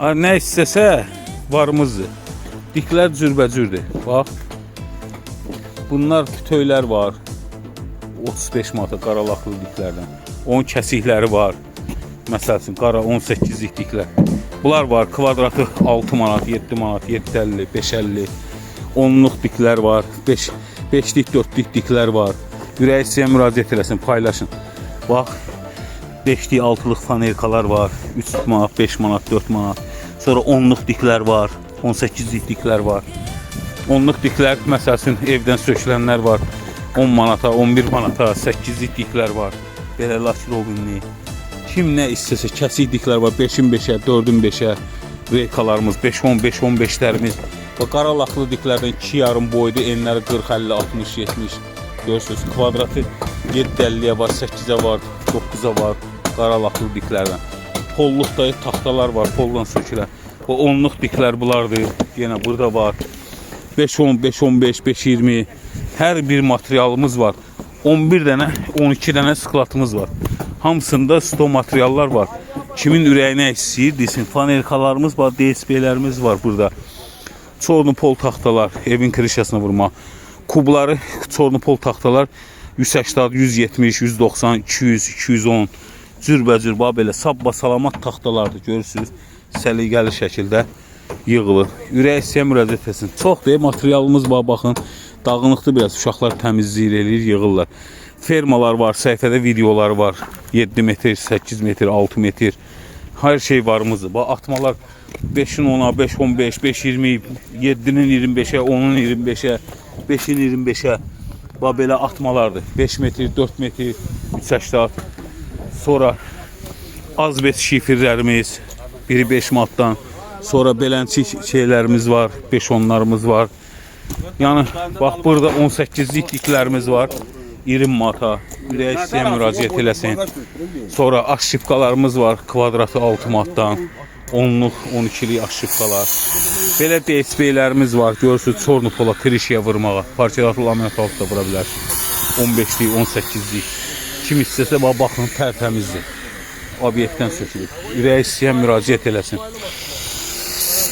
Nə istəsə varımızdır. Diklər cürbəcürdür. Bax. Bunlar töylər var. 35 manata qaralaqlı diklərdən. Onun kəsikləri var. Məsəl üçün qara 18'lik diklər. Bunlar var. Kvadratı 6 manat, 7 manat, 7.50, 5.50. 10'luq diklər var. 5'lik, 4'lük diklər var. Ürək istəyən müraciət eləsin, paylaşın. Bax. 5'lik, 6'lıq fanerkalar var. 3 manat, 5 manat, 4 manat. Sonra 10'luq diklər var. 18'lik diklər var. 10'luq diklər, məsəl üçün evdən sökülənlər var. 10 manata, 11 manata, 8'lik diklər var. Belə lakin o günlük. Kim nə istəsə, kəsik diklər var. 5'in 5'ə, 4'ün 5'ə. Reykalarımız 5-10, 5-15'lərimiz. Və qaralaqlı diklərdən 2,5 boydu. Enləri 40, 50, 60, 70. Görürsünüz, kvadratı 7.50'yə var, 8'ə var, 9'a var. Qaralaqlı diklərdən. Polluqda taxtalar var, poldan sökülən. O 10'luq diklər bunlardır. Yenə burada var. 5-10, 5-15, 5-20. Hər bir materialımız var. 11 dənə, 12 dənə sklatımız var. Hamısında sto materiallar var. Kimin ürəyinə istəyir desin. Fanerkalarımız var, DSP-lərimiz var burada. Çornupol taxtalar, evin krişasına vurma. Kubları, çornupol taxtalar 180, 170, 190, 200, 210. Cürbəcür, belə sabba salamat taxtalardır. Görürsünüz, səliqəli şəkildə yığılır. Ürək istəyən müraciət etsin. Çox deyil, materialımız var, baxın. Dağınıqdır biraz, uşaqlar təmizləyir, eləyir, yığırlar. Fermalar var, səhifədə videoları var. 7 metr, 8 metr, 6 metr. Hər şey varımızdır. Bax, atmalar 5'in 10'a, 5-15, 5-20, 7'nin 25'ə, 10'un 25'ə, 5'in 25'ə. Bax, belə atmalardır. 5 metr, 4 metr, 3-8. Sonra azbest şifirlərimiz, biri 5 manatdan. Sonra belənçi şeylərimiz var, 5-10'larımız var. Yəni, bax, burada 18'lik diklərimiz var. 20 manata. Ürək istəyən müraciət eləsin. Sonra aşşifkalarımız var, kvadratı 6 manatdan. 10'luq, 12'lik aşşifkalar. Belə DSP-lərimiz var. Görürsünüz, çornupola, trişiyə vurmağa. Parçalatı laminat altı da vura bilərsiniz. 15'lik, 18'lik. Kim istəsə, baxın, tərtəmizdir. Obyektdən sökülür. Ürək istəyən müraciət eləsin.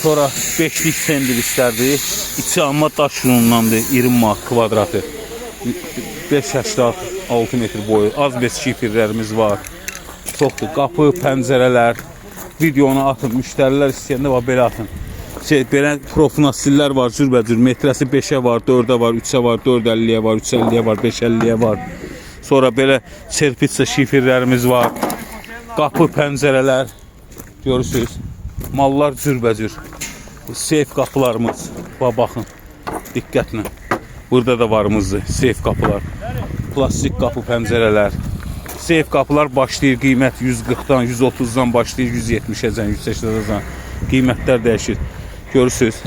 Sonra 5'lik sendviçlərdir. İçi amma daş yunundandır. 20 manat kvadratı. 5-8, 6 metr boyu. Azbest şifirlərimiz var. Çoxdur. Qapı, pəncərələr. Videonu atın. Müştərilər istəyəndə belə atın. Belə profnasillər var. Cürbəcür. Metrəsi 5'ə var, 4'ə var, 3'ə var, 4.50'yə var, 3.50'yə var, 5.50'yə var. Sonra belə çerpitsa şifirlərimiz var. Qapı, pəncərələr. Görürsünüz. Mallar cürbəcür. Seyf qapılarımız. Baxın. Diqqətlə. Burada da varımızdır. Seyf qapılar. Plastik qapı, pəncərələr. Seyf qapılar başlayır. Qiymət 140'dan, 130'dan başlayır. 170'dən, 180'dan. Qiymətlər dəyişir. Görürsünüz.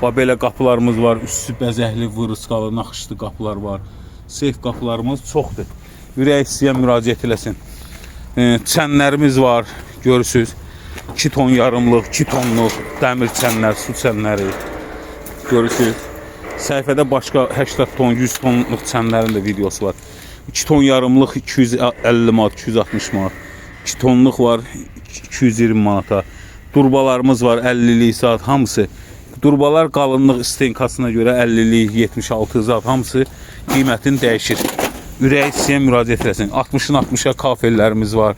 Belə qapılarımız var. Üstü bəzəkli, vırıskalı, naxışlı qapılar var. Seyf qapılarımız çoxdur. Ürək istəyən müraciət eləsin. Çənlərimiz var. Görürsünüz. 2 ton yarımlıq, 2 tonluq dəmir çənlər, su çənləri. Görürsünüz. Səhifədə başqa 80 ton, 100 tonluq çənlərin də videosu var. 2 ton yarımlıq 250 manat, 260 manat. 2 tonluq var 220 manata. Durbalarımız var 50'lik saat hamısı. Durbalar qalınlıq istenkasına görə 50'lik, 76 zat hamısı qiymətin dəyişir. Ürək istəyən müraciət eləsin. 60'ın 60'a kafellərimiz var.